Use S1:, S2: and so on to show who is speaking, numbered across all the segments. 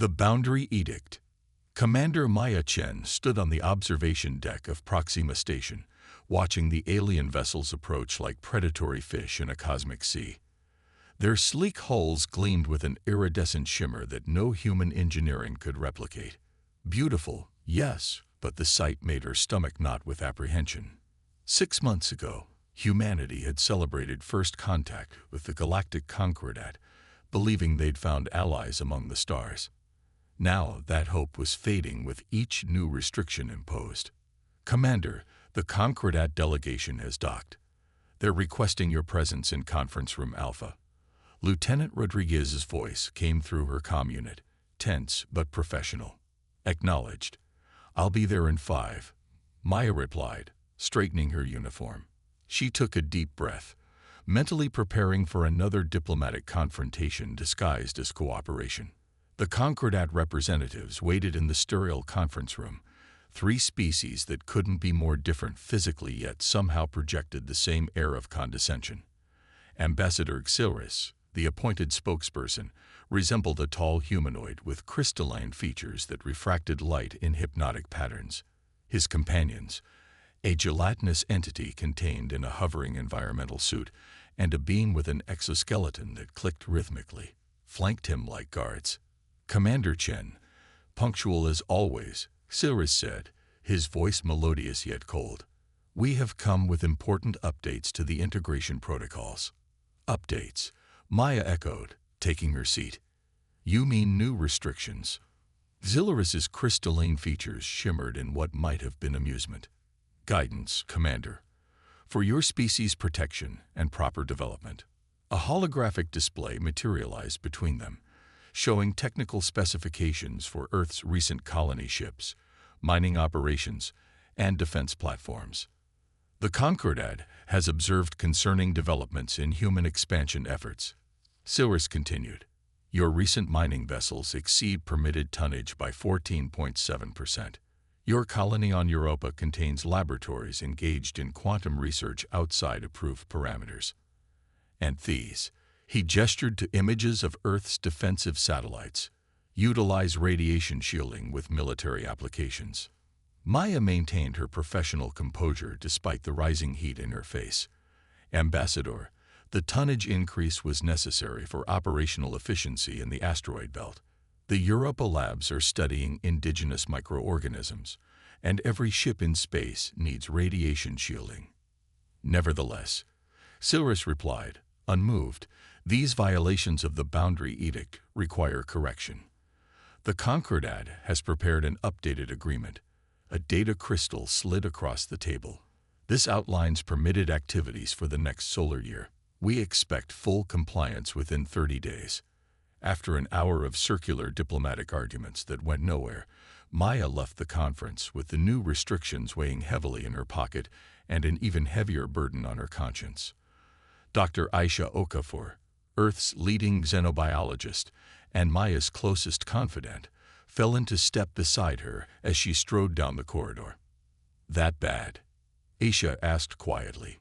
S1: The Boundary Edict. Commander Maya Chen stood on the observation deck of Proxima Station, watching the alien vessels approach like predatory fish in a cosmic sea. Their sleek hulls gleamed with an iridescent shimmer that no human engineering could replicate. Beautiful, yes, but the sight made her stomach knot with apprehension. 6 months ago, humanity had celebrated first contact with the Galactic Concordat, believing they'd found allies among the stars. Now that hope was fading with each new restriction imposed. Commander, the Concordat delegation has docked. They're requesting your presence in Conference Room Alpha. Lieutenant Rodriguez's voice came through her comm unit, tense but professional. Acknowledged. I'll be there in 5. Maya replied, straightening her uniform. She took a deep breath, mentally preparing for another diplomatic confrontation disguised as cooperation. The Concordat representatives waited in the sterile conference room, 3 species that couldn't be more different physically yet somehow projected the same air of condescension. Ambassador Xilris, the appointed spokesperson, resembled a tall humanoid with crystalline features that refracted light in hypnotic patterns. His companions, a gelatinous entity contained in a hovering environmental suit and a being with an exoskeleton that clicked rhythmically, flanked him like guards. Commander Chen, punctual as always, Xilris said, his voice melodious yet cold. We have come with important updates to the integration protocols. Updates, Maya echoed, taking her seat. You mean new restrictions? Xilris's crystalline features shimmered in what might have been amusement. Guidance, Commander. For your species' protection and proper development. A holographic display materialized between them, showing technical specifications for Earth's recent colony ships, mining operations, and defense platforms. The Concordat has observed concerning developments in human expansion efforts. Xilris continued, your recent mining vessels exceed permitted tonnage by 14.7%. Your colony on Europa contains laboratories engaged in quantum research outside approved parameters. And these, he gestured to images of Earth's defensive satellites, utilize radiation shielding with military applications. Maya maintained her professional composure despite the rising heat in her face. Ambassador, the tonnage increase was necessary for operational efficiency in the asteroid belt. The Europa labs are studying indigenous microorganisms, and every ship in space needs radiation shielding. Nevertheless, Xilris replied, unmoved, these violations of the Boundary Edict require correction. The Concordat has prepared an updated agreement. A data crystal slid across the table. This outlines permitted activities for the next solar year. We expect full compliance within 30 days. After an hour of circular diplomatic arguments that went nowhere, Maya left the conference with the new restrictions weighing heavily in her pocket and an even heavier burden on her conscience. Dr. Aisha Okafor, Earth's leading xenobiologist and Maya's closest confidant, fell into step beside her as she strode down the corridor. That bad? Aisha asked quietly.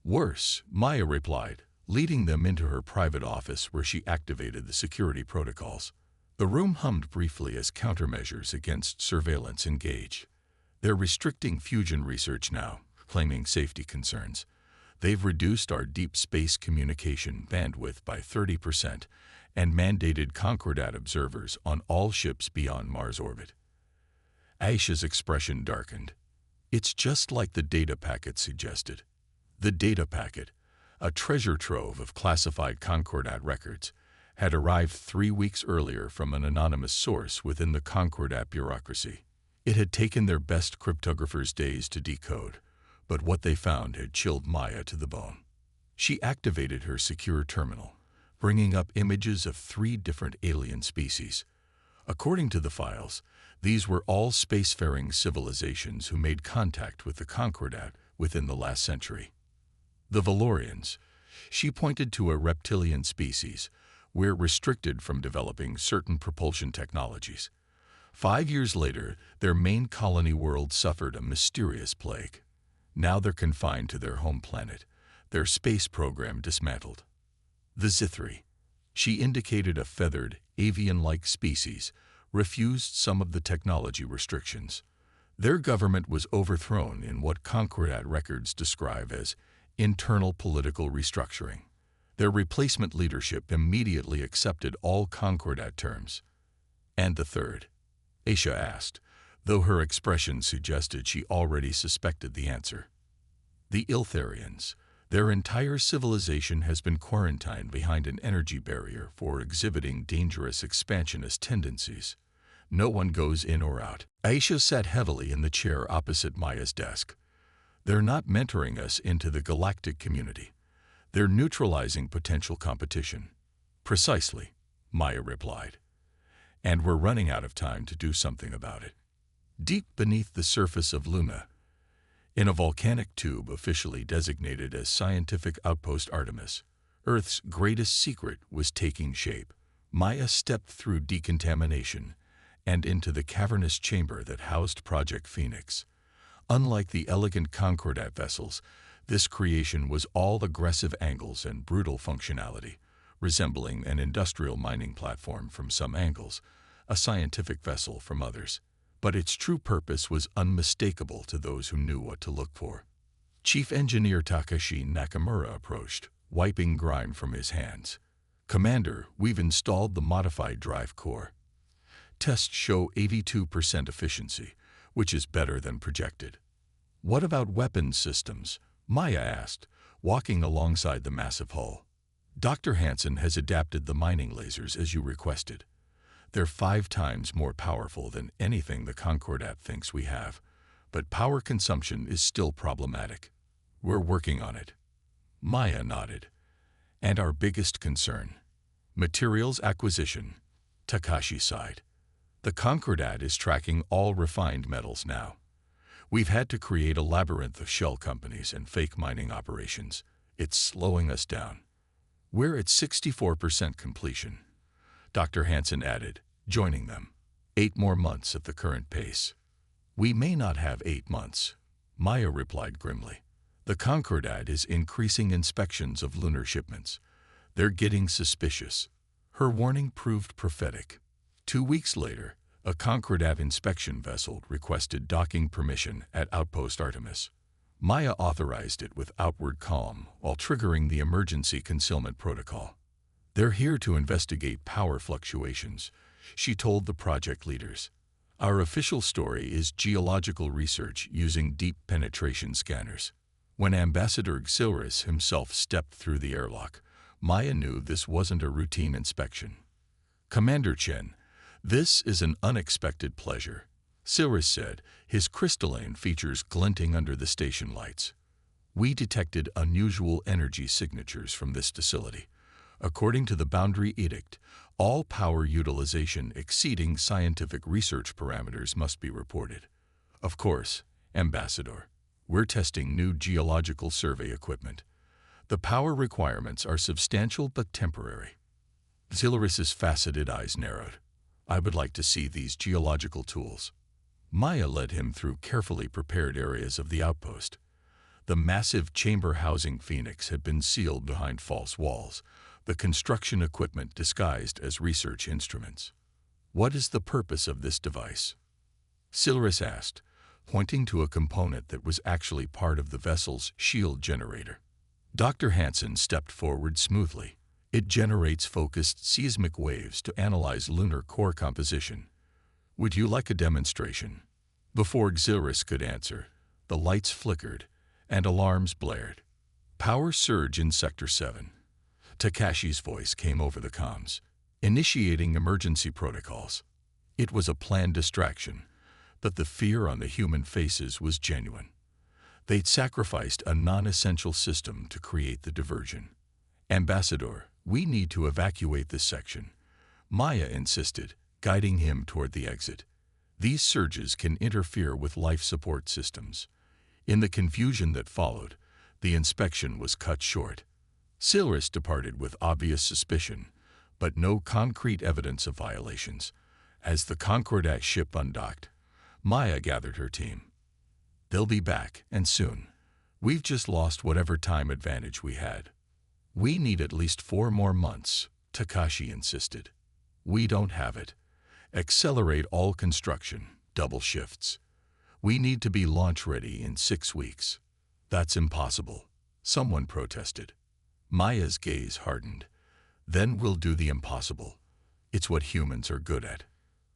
S1: Worse, Maya replied, leading them into her private office where she activated the security protocols. The room hummed briefly as countermeasures against surveillance engaged. They're restricting fusion research now, claiming safety concerns. They've reduced our deep space communication bandwidth by 30% and mandated Concordat observers on all ships beyond Mars orbit. Aisha's expression darkened. It's just like the data packet suggested. The data packet, a treasure trove of classified Concordat records, had arrived 3 weeks earlier from an anonymous source within the Concordat bureaucracy. It had taken their best cryptographers days to decode, but what they found had chilled Maya to the bone. She activated her secure terminal, bringing up images of 3 different alien species. According to the files, these were all spacefaring civilizations who made contact with the Concordat within the last century. The Valorians, she pointed to a reptilian species, were restricted from developing certain propulsion technologies. 5 years later, their main colony world suffered a mysterious plague. Now they're confined to their home planet, their space program dismantled. The Zithri, she indicated a feathered, avian-like species, refused some of the technology restrictions. Their government was overthrown in what Concordat records describe as internal political restructuring. Their replacement leadership immediately accepted all Concordat terms. And the third? Aisha asked, though her expression suggested she already suspected the answer. The Iltharians. Their entire civilization has been quarantined behind an energy barrier for exhibiting dangerous expansionist tendencies. No one goes in or out. Aisha sat heavily in the chair opposite Maya's desk. They're not mentoring us into the galactic community. They're neutralizing potential competition. Precisely, Maya replied. And we're running out of time to do something about it. Deep beneath the surface of Luna, in a volcanic tube officially designated as Scientific Outpost Artemis, Earth's greatest secret was taking shape. Maya stepped through decontamination and into the cavernous chamber that housed Project Phoenix. Unlike the elegant Concordat vessels, this creation was all aggressive angles and brutal functionality, resembling an industrial mining platform from some angles, a scientific vessel from others. But its true purpose was unmistakable to those who knew what to look for. Chief Engineer Takashi Nakamura approached, wiping grime from his hands. "Commander, we've installed the modified drive core. Tests show 82% efficiency, which is better than projected." "What about weapons systems?" Maya asked, walking alongside the massive hull. "Dr. Hansen has adapted the mining lasers as you requested. They're 5 times more powerful than anything the Concordat thinks we have, but power consumption is still problematic. We're working on it." Maya nodded. "And our biggest concern? Materials acquisition." Takashi sighed. "The Concordat is tracking all refined metals now. We've had to create a labyrinth of shell companies and fake mining operations. It's slowing us down." "We're at 64% completion," Dr. Hansen added, joining them. 8 more months at the current pace." "We may not have 8 months," Maya replied grimly. "The Concordat is increasing inspections of lunar shipments. They're getting suspicious." Her warning proved prophetic. 2 weeks later, a Concordat inspection vessel requested docking permission at Outpost Artemis. Maya authorized it with outward calm while triggering the emergency concealment protocol. "They're here to investigate power fluctuations," she told the project leaders. "Our official story is geological research using deep penetration scanners." When Ambassador Xilris himself stepped through the airlock, Maya knew this wasn't a routine inspection. "Commander Chen, this is an unexpected pleasure," Xilris said, his crystalline features glinting under the station lights. "We detected unusual energy signatures from this facility. According to the Boundary Edict, all power utilization exceeding scientific research parameters must be reported. Of course, Ambassador, we're testing new geological survey equipment. The power requirements are substantial but temporary." Xilris's faceted eyes narrowed. "I would like to see these geological tools." Maya led him through carefully prepared areas of the outpost. The massive chamber housing Phoenix had been sealed behind false walls, the construction equipment disguised as research instruments. "What is the purpose of this device?" Xilris asked, pointing to a component that was actually part of the vessel's shield generator. Dr. Hansen stepped forward smoothly. "It generates focused seismic waves to analyze lunar core composition. Would you like a demonstration?" Before Xilris could answer, the lights flickered and alarms blared. "Power surge in Sector 7. Takashi's voice came over the comms, initiating emergency protocols. It was a planned distraction, but the fear on the human faces was genuine. They'd sacrificed a non-essential system to create the diversion. "Ambassador, we need to evacuate this section," Maya insisted, guiding him toward the exit. "These surges can interfere with life support systems." In the confusion that followed, the inspection was cut short. Xilris departed with obvious suspicion, but no concrete evidence of violations. As the Concordat ship undocked, Maya gathered her team. "They'll be back, and soon. We've just lost whatever time advantage we had." "We need at least 4 more months," Takashi insisted. "We don't have it," Accelerate all construction, double shifts. We need to be launch-ready in 6 weeks. That's impossible, someone protested. Maya's gaze hardened. Then we'll do the impossible. It's what humans are good at.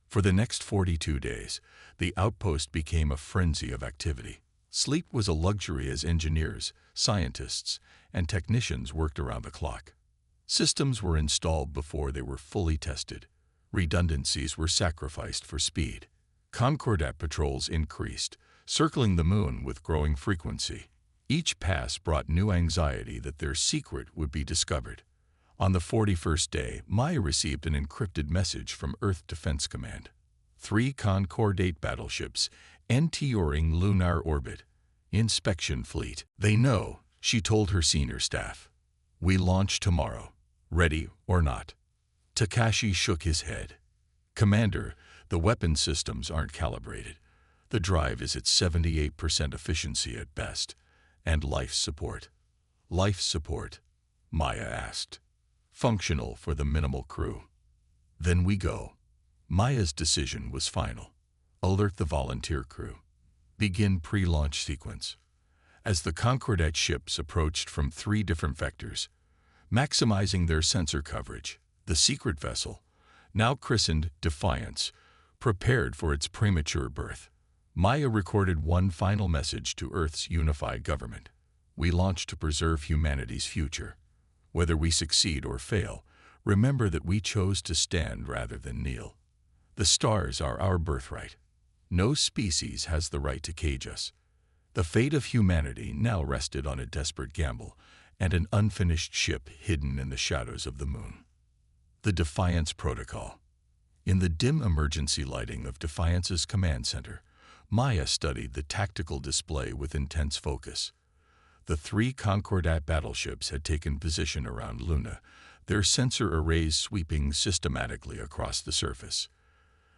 S1: For the next 42 days, the outpost became a frenzy of activity. Sleep was a luxury as engineers, scientists, and technicians worked around the clock. Systems were installed before they were fully tested. Redundancies were sacrificed for speed. Concordat patrols increased, circling the moon with growing frequency. Each pass brought new anxiety that their secret would be discovered. On the 41st day, Maya received an encrypted message from Earth Defense Command. 3 Concordat battleships entering lunar orbit. Inspection fleet. They know, she told her senior staff. We launch tomorrow, ready or not. Takashi shook his head. Commander, the weapon systems aren't calibrated. The drive is at 78% efficiency at best. And life support. Life support? Maya asked. Functional for the minimal crew. Then we go. Maya's decision was final. Alert the volunteer crew. Begin pre-launch sequence. As the Concordat ships approached from 3 different vectors, maximizing their sensor coverage, the secret vessel, now christened Defiance, prepared for its premature birth. Maya recorded one final message to Earth's unified government. We launch to preserve humanity's future. Whether we succeed or fail, remember that we chose to stand rather than kneel. The stars are our birthright. No species has the right to cage us. The fate of humanity now rested on a desperate gamble and an unfinished ship hidden in the shadows of the moon. The Defiance Protocol. In the dim emergency lighting of Defiance's command center, Maya studied the tactical display with intense focus. The 3 Concordat battleships had taken position around Luna, their sensor arrays sweeping systematically across the surface.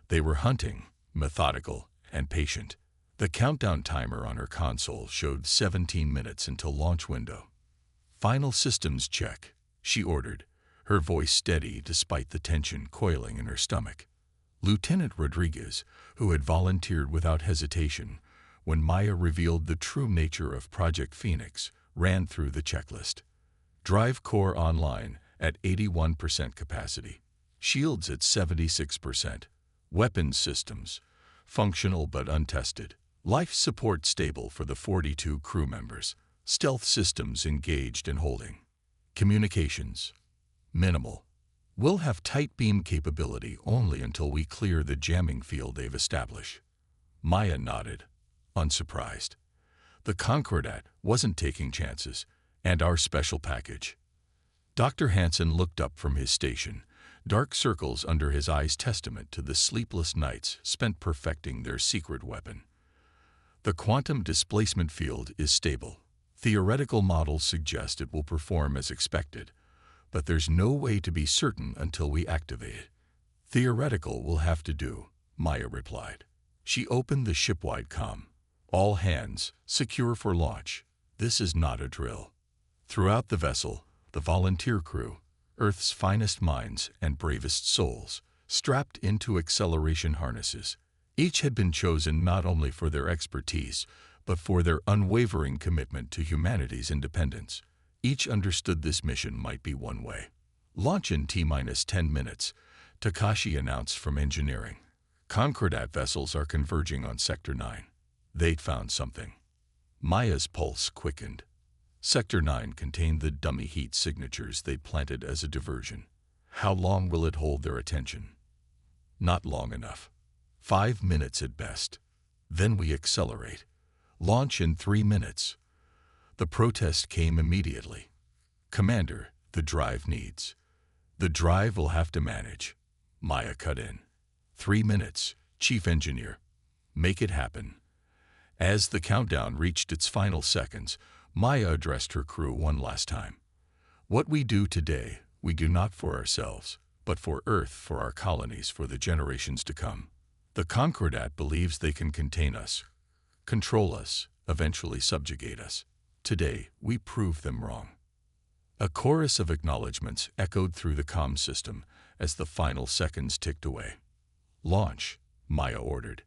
S1: They were hunting, methodical, and patient. The countdown timer on her console showed 17 minutes until launch window. Final systems check, she ordered, her voice steady despite the tension coiling in her stomach. Lieutenant Rodriguez, who had volunteered without hesitation when Maya revealed the true nature of Project Phoenix, ran through the checklist. Drive core online at 81% capacity. Shields at 76%. Weapons systems, functional but untested. Life support stable for the 42 crew members. Stealth systems engaged and holding. Communications, minimal. We'll have tight beam capability only until we clear the jamming field they've established. Maya nodded, unsurprised. The Concordat wasn't taking chances, and our special package. Dr. Hansen looked up from his station, dark circles under his eyes testament to the sleepless nights spent perfecting their secret weapon. The quantum displacement field is stable. Theoretical models suggest it will perform as expected, but there's no way to be certain until we activate it. Theoretical will have to do, Maya replied. She opened the shipwide comm. All hands, secure for launch. This is not a drill. Throughout the vessel, the volunteer crew, Earth's finest minds and bravest souls, strapped into acceleration harnesses. Each had been chosen not only for their expertise, but for their unwavering commitment to humanity's independence. Each understood this mission might be one way. Launch in T-10 minutes, Takashi announced from engineering. Concordat vessels are converging on Sector 9. They'd found something. Maya's pulse quickened. Sector 9 contained the dummy heat signatures they'd planted as a diversion. How long will it hold their attention? Not long enough. 5 minutes at best. Then we accelerate. Launch in 3 minutes. The protest came immediately. Commander, the drive needs. The drive will have to manage. Maya cut in. 3 minutes, Chief Engineer. Make it happen. As the countdown reached its final seconds, Maya addressed her crew one last time. What we do today, we do not for ourselves, but for Earth, for our colonies, for the generations to come. The Concordat believes they can contain us, control us, eventually subjugate us. Today, we prove them wrong. A chorus of acknowledgments echoed through the comm system as the final seconds ticked away. Launch, Maya ordered.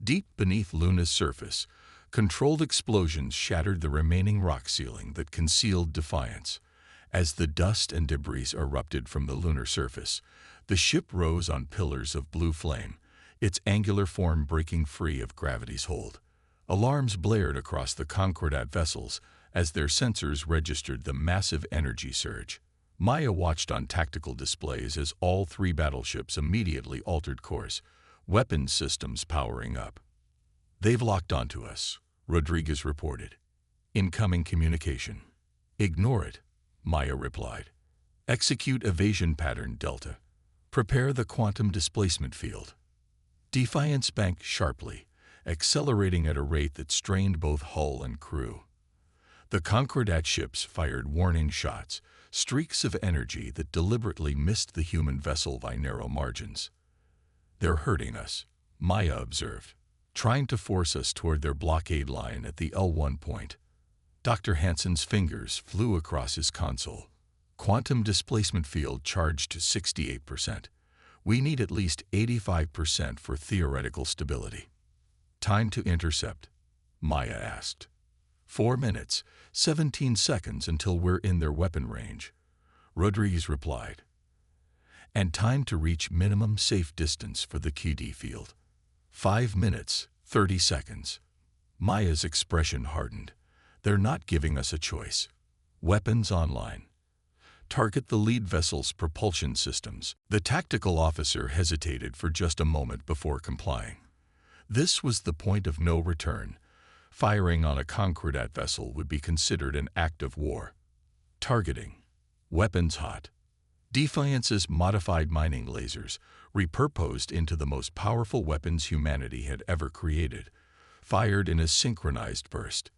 S1: Deep beneath Luna's surface, controlled explosions shattered the remaining rock ceiling that concealed Defiance. As the dust and debris erupted from the lunar surface, the ship rose on pillars of blue flame, its angular form breaking free of gravity's hold. Alarms blared across the Concordat vessels as their sensors registered the massive energy surge. Maya watched on tactical displays as all three battleships immediately altered course, weapons systems powering up. "They've locked onto us," Rodriguez reported. "Incoming communication." "Ignore it," Maya replied. "Execute evasion pattern Delta. Prepare the quantum displacement field." Defiance banked sharply, accelerating at a rate that strained both hull and crew. The Concordat ships fired warning shots, streaks of energy that deliberately missed the human vessel by narrow margins. "They're hurting us," Maya observed, "trying to force us toward their blockade line at the L1 point." Dr. Hansen's fingers flew across his console. "Quantum displacement field charged to 68%. We need at least 85% for theoretical stability." "Time to intercept?" Maya asked. 4 minutes, 17 seconds until we're in their weapon range," Rodriguez replied. "And time to reach minimum safe distance for the QD field." 5 minutes, 30 seconds. Maya's expression hardened. "They're not giving us a choice." "Weapons online. Target the lead vessel's propulsion systems." The tactical officer hesitated for just a moment before complying. This was the point of no return. Firing on a Concordat vessel would be considered an act of war. Targeting. Weapons hot. Defiance's modified mining lasers, repurposed into the most powerful weapons humanity had ever created, fired in a synchronized burst.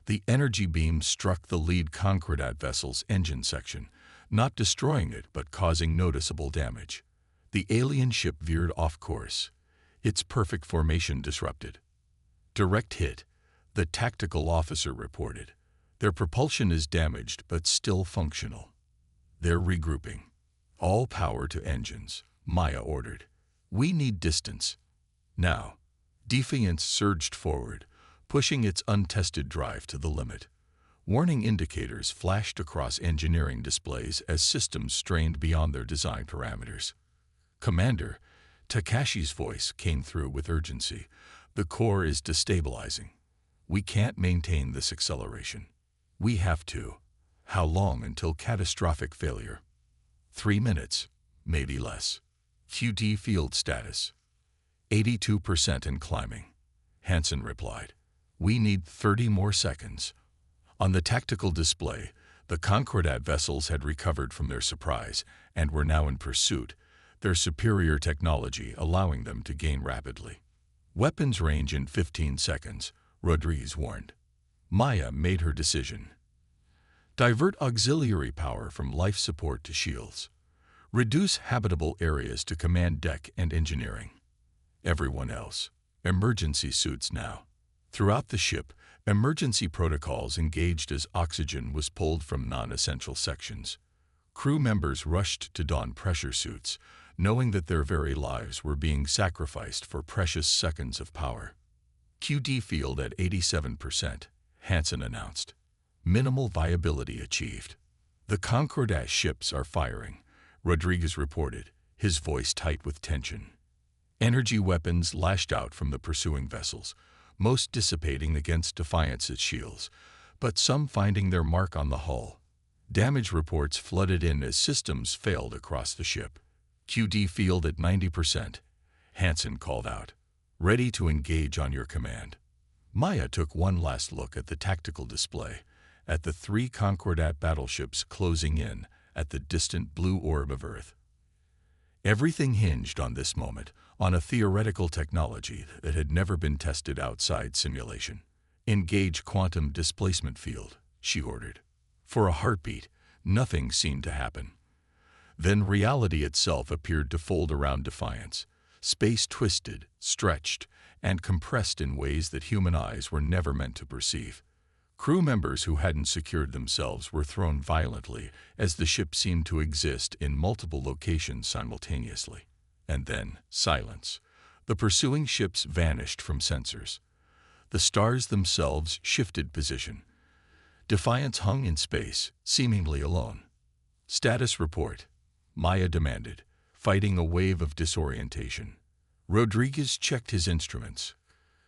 S1: The energy beam struck the lead Concordat vessel's engine section, not destroying it but causing noticeable damage. The alien ship veered off course, its perfect formation disrupted. "Direct hit," the tactical officer reported. "Their propulsion is damaged but still functional." "They're regrouping." "All power to engines," Maya ordered. "We need distance." Now, Defiance surged forward, pushing its untested drive to the limit. Warning indicators flashed across engineering displays as systems strained beyond their design parameters. "Commander," Takashi's voice came through with urgency, "the core is destabilizing. We can't maintain this acceleration. We have to." "How long until catastrophic failure?" 3 minutes, maybe less. "QD field status." 82% and climbing, Hansen replied. "We need 30 more seconds." On the tactical display, the Concordat vessels had recovered from their surprise and were now in pursuit, their superior technology allowing them to gain rapidly. "Weapons range in 15 seconds, Rodriguez warned. Maya made her decision. Divert auxiliary power from life support to shields. Reduce habitable areas to command deck and engineering. Everyone else, emergency suits now. Throughout the ship, emergency protocols engaged as oxygen was pulled from non-essential sections. Crew members rushed to don pressure suits, knowing that their very lives were being sacrificed for precious seconds of power. "QD field at 87%, Hansen announced. "Minimal viability achieved." "The Concordat ships are firing," Rodriguez reported, his voice tight with tension. Energy weapons lashed out from the pursuing vessels, most dissipating against Defiance's shields, but some finding their mark on the hull. Damage reports flooded in as systems failed across the ship. "QD field at 90%, Hansen called out. "Ready to engage on your command." Maya took one last look at the tactical display, at the 3 Concordat battleships closing in at the distant blue orb of Earth. Everything hinged on this moment, on a theoretical technology that had never been tested outside simulation. "Engage quantum displacement field," she ordered. For a heartbeat, nothing seemed to happen. Then reality itself appeared to fold around Defiance. Space twisted, stretched, and compressed in ways that human eyes were never meant to perceive. Crew members who hadn't secured themselves were thrown violently as the ship seemed to exist in multiple locations simultaneously. And then, silence. The pursuing ships vanished from sensors. The stars themselves shifted position. Defiance hung in space, seemingly alone. Status report, Maya demanded, fighting a wave of disorientation. Rodriguez checked his instruments,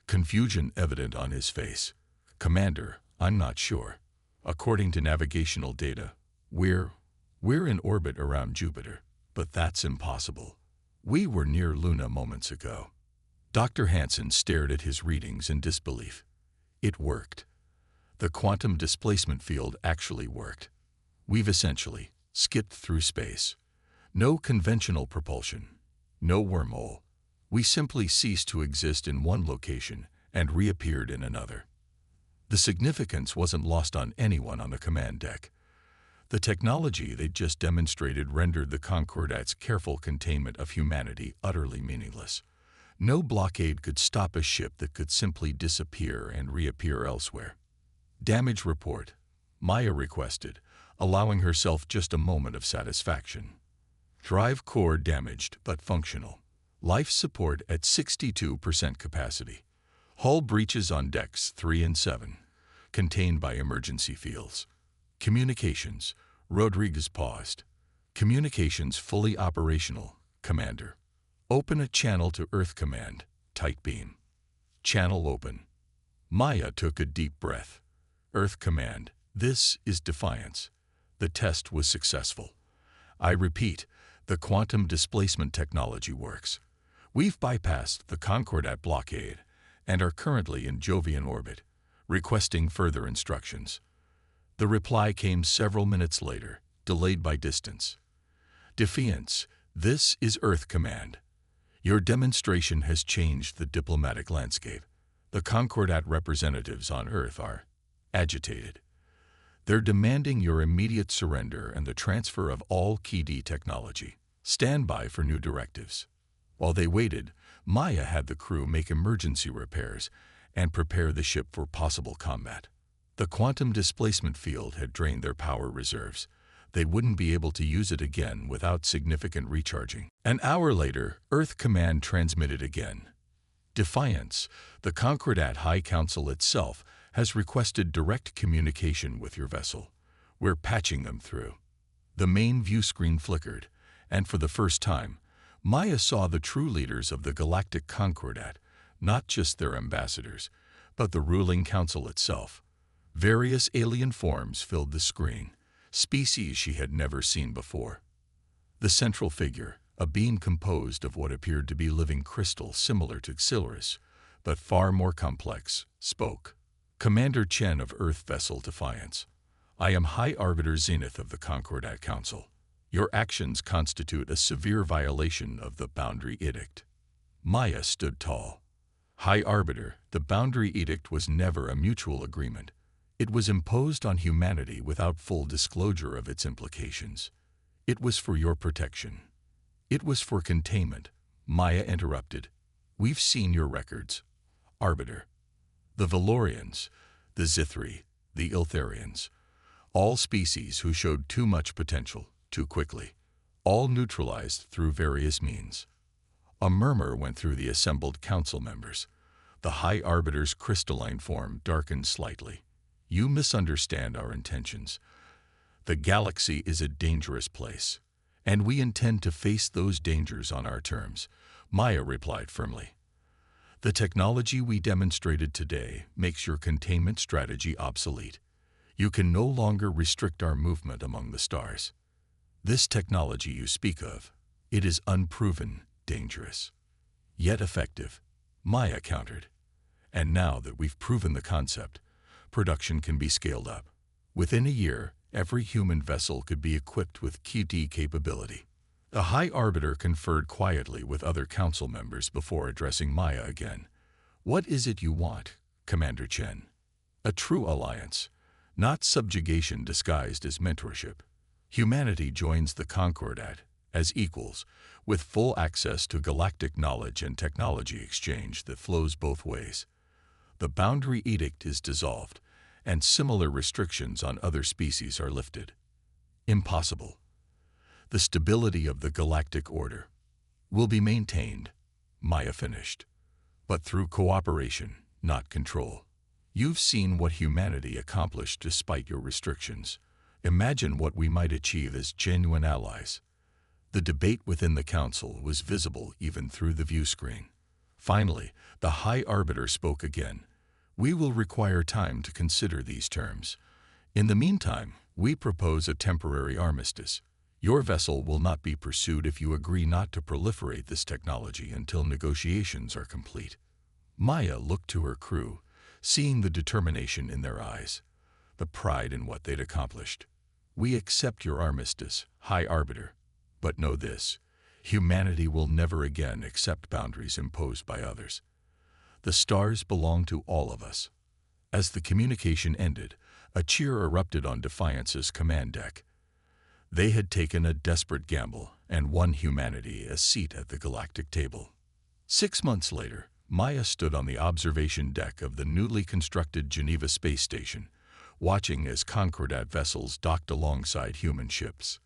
S1: confusion evident on his face. Commander, I'm not sure. According to navigational data, we're in orbit around Jupiter, but that's impossible. We were near Luna moments ago. Dr. Hansen stared at his readings in disbelief. It worked. The quantum displacement field actually worked. We've essentially skipped through space. No conventional propulsion, no wormhole. We simply ceased to exist in one location and reappeared in another. The significance wasn't lost on anyone on the command deck. The technology they'd just demonstrated rendered the Concordat's careful containment of humanity utterly meaningless. No blockade could stop a ship that could simply disappear and reappear elsewhere. Damage report, Maya requested, allowing herself just a moment of satisfaction. Drive core damaged but functional. Life support at 62% capacity. Hull breaches on decks 3 and 7, contained by emergency fields. Communications, Rodriguez paused. Communications fully operational, Commander. Open a channel to Earth Command, tight beam. Channel open. Maya took a deep breath. Earth Command, this is Defiance. The test was successful. I repeat, the quantum displacement technology works. We've bypassed the Concordat blockade and are currently in Jovian orbit, requesting further instructions. The reply came several minutes later, delayed by distance. Defiance, this is Earth Command. Your demonstration has changed the diplomatic landscape. The Concordat representatives on Earth are agitated. They're demanding your immediate surrender and the transfer of all key D technology. Stand by for new directives. While they waited, Maya had the crew make emergency repairs and prepare the ship for possible combat. The quantum displacement field had drained their power reserves. They wouldn't be able to use it again without significant recharging. An hour later, Earth Command transmitted again. Defiance, the Concordat High Council itself has requested direct communication with your vessel. We're patching them through. The main view screen flickered, and for the first time, Maya saw the true leaders of the Galactic Concordat, not just their ambassadors, but the ruling council itself. Various alien forms filled the screen, species she had never seen before. The central figure, a being composed of what appeared to be living crystal similar to Xilris, but far more complex, spoke. Commander Chen of Earth Vessel Defiance. I am High Arbiter Zenith of the Concordat Council. Your actions constitute a severe violation of the Boundary Edict. Maya stood tall. High Arbiter, the Boundary Edict was never a mutual agreement. It was imposed on humanity without full disclosure of its implications. It was for your protection. It was for containment. Maya interrupted. We've seen your records. Arbiter. The Valorians, the Zithri, the Iltharians. All species who showed too much potential, too quickly. All neutralized through various means. A murmur went through the assembled council members. The High Arbiter's crystalline form darkened slightly. You misunderstand our intentions. The galaxy is a dangerous place, and we intend to face those dangers on our terms, Maya replied firmly. The technology we demonstrated today makes your containment strategy obsolete. You can no longer restrict our movement among the stars. This technology you speak of, it is unproven, dangerous, yet effective, Maya countered. And now that we've proven the concept, production can be scaled up. Within a year, every human vessel could be equipped with QD capability. The High Arbiter conferred quietly with other council members before addressing Maya again. What is it you want, Commander Chen? A true alliance, not subjugation disguised as mentorship. Humanity joins the Concordat as equals, with full access to galactic knowledge and technology exchange that flows both ways. The Boundary Edict is dissolved, and similar restrictions on other species are lifted. Impossible. The stability of the galactic order. will be maintained, Maya finished. But through cooperation, not control. You've seen what humanity accomplished despite your restrictions. Imagine what we might achieve as genuine allies. The debate within the council was visible even through the view screen. Finally, the High Arbiter spoke again. We will require time to consider these terms. In the meantime, we propose a temporary armistice. Your vessel will not be pursued if you agree not to proliferate this technology until negotiations are complete. Maya looked to her crew, seeing the determination in their eyes, the pride in what they'd accomplished. We accept your armistice, High Arbiter. But know this, humanity will never again accept boundaries imposed by others. The stars belong to all of us. As the communication ended, a cheer erupted on Defiance's command deck. They had taken a desperate gamble and won humanity a seat at the galactic table. 6 months later, Maya stood on the observation deck of the newly constructed Geneva space station, watching as Concordat vessels docked alongside human ships.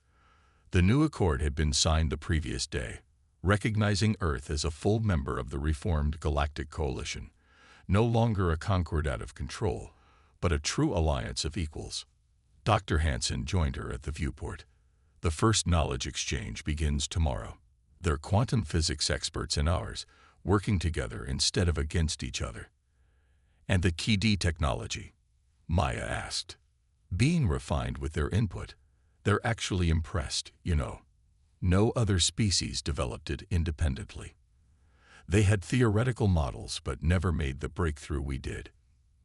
S1: The new accord had been signed the previous day, recognizing Earth as a full member of the reformed Galactic Coalition, no longer a concordat of control, but a true alliance of equals. Dr. Hansen joined her at the viewport. The first knowledge exchange begins tomorrow. They're quantum physics experts and ours, working together instead of against each other. And the key D technology? Maya asked. Being refined with their input, they're actually impressed, you know. No other species developed it independently. They had theoretical models but never made the breakthrough we did.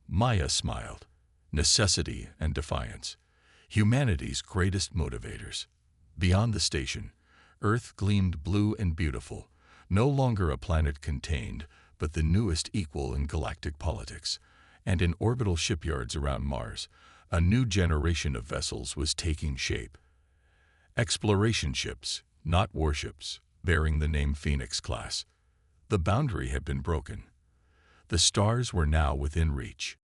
S1: Maya smiled. Necessity and defiance, humanity's greatest motivators. Beyond the station, Earth gleamed blue and beautiful, no longer a planet contained, but the newest equal in galactic politics. And in orbital shipyards around Mars, a new generation of vessels was taking shape. Exploration ships, not warships, bearing the name Phoenix class. The boundary had been broken. The stars were now within reach.